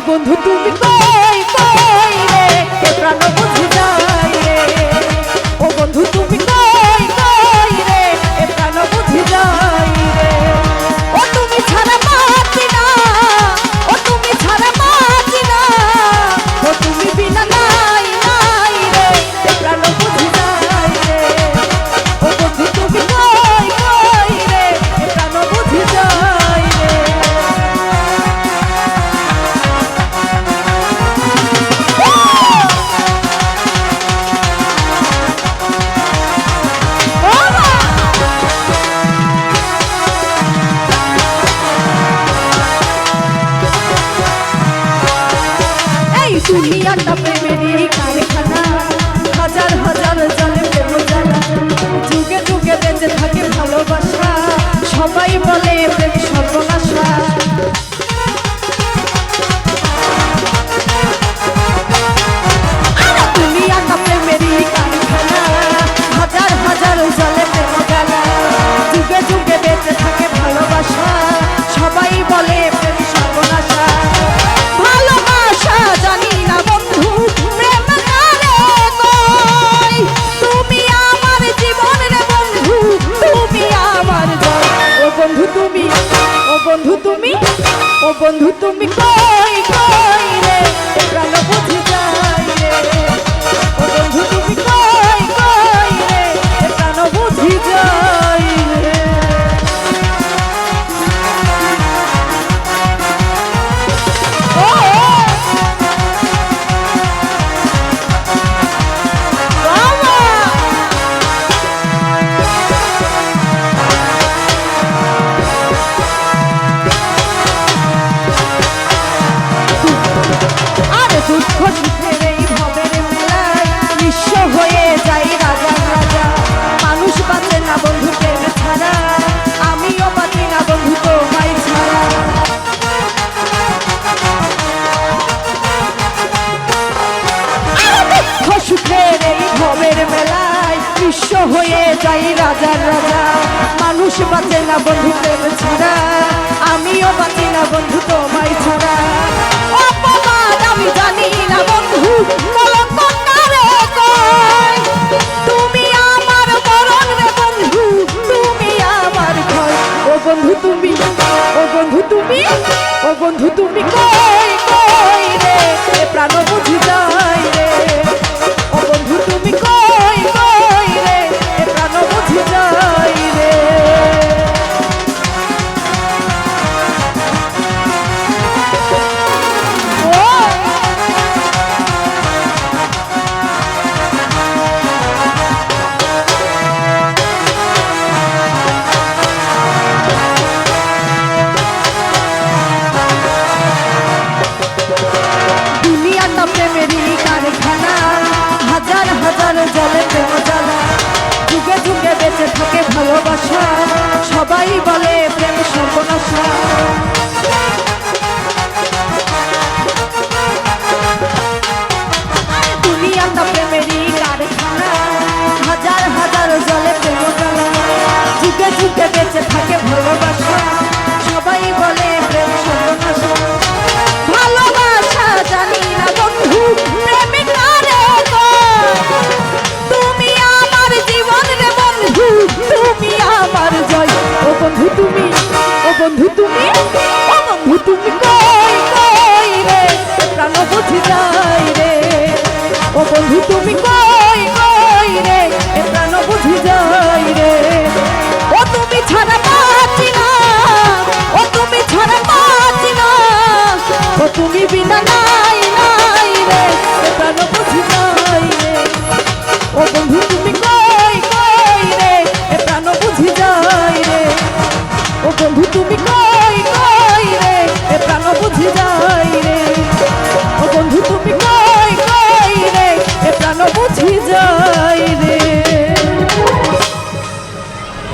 বন্ধু তুমি কই কই রে এ প্রাণ বুঝি যায় রে ও বন্ধু তুমি কই কই রে এ প্রাণ বুঝি যায় রে ও তুমি ছাড়া বাঁচি না ও তুমি ছাড়া বাঁচি না ও তুমি বিনা নাই নাই রে এ প্রাণ বুঝি যায় রে ও বন্ধু তুমি কই কই রে এ প্রাণ বুঝি যায় রে দুনিয়াটা প্রেমেরই কারখানা হাজার হাজার জলে প্রেম জ্বালা যুগে যুগে বেঁচে থাকে ভালোবাসা সবাই বলে প্রেম সর্বনাশা দুনিয়াটা প্রেমেরই কারখানা হাজার হাজার জলে প্রেম জ্বালা যুগে যুগে বেঁচে থাকে ভালোবাসা সবাই বলে প্রেম সর্বনাশা ভালোবাসা জানি না বন্ধু প্রেম কারে কই তুমি আমার জীবন রে বন্ধু তুমি আমার জয় ও বন্ধু তুমি ও বন্ধু তুমি ও বন্ধু তুমি কই কই রে প্রাণ বুঝি যায় রে ও বন্ধু তুমি কই কই রে প্রাণ বুঝি যায় রে দুঃখ সুখের এই ভবের মেলায় নিঃস্ব হয়ে যাই রাজা রাজা মানুষ বাঁচে না বন্ধু প্রেম ছাড়া আমিও বাঁচি না বন্ধু তোমায় ছাড়া দুঃখ সুখের এই ভবের মেলায় নিঃস্ব হয়ে যাই রাজা রাজা মানুষ বাঁচে না বন্ধু প্রেম ছাড়া আমিও বাঁচি না বন্ধু তোমায় ছাড়া আমি জানি না বন্ধু কলঙ্ক কারে কই তুমি আমার মরণ রে বন্ধু তুমি আমার ভয় ও বন্ধু তুমি ও বন্ধু তুমি ও বন্ধু তুমি কই কই রে এ প্রাণ বুঝি যায় রে ও বন্ধু তুমি কই কই রে এ প্রাণ বুঝি যায় রে প্রেমেরই কারখানা হাজার হাজার জলে প্রেম জ্বালা যুগে যুগে বেঁচে থাকে ভালোবাসা সবাই বলে প্রেম সর্বনাশা দুনিয়াটা প্রেমেরই কারখানা হাজার হাজার জলে প্রেম জ্বালা যুগে যুগে বেঁচে থাকে ভালোবাসা সবাই বলে প্রেম সর্বনাশা ভালোবাসা জানি না বন্ধু প্রেম কারে কই তুমি আমার জীবন রে বন্ধু তুমি আমার জয় ও বন্ধু তুমি ও বন্ধু তুমি ও বন্ধু তুমি কই কই রে প্রাণ বুঝি যায় রে ও বন্ধু তুমি কই কই রে প্রাণ বুঝি যায় রে ও তুমি ছাড়া বাঁচি না ও তুমি ছাড়া বাঁচি না ও তুমি বিনা নাই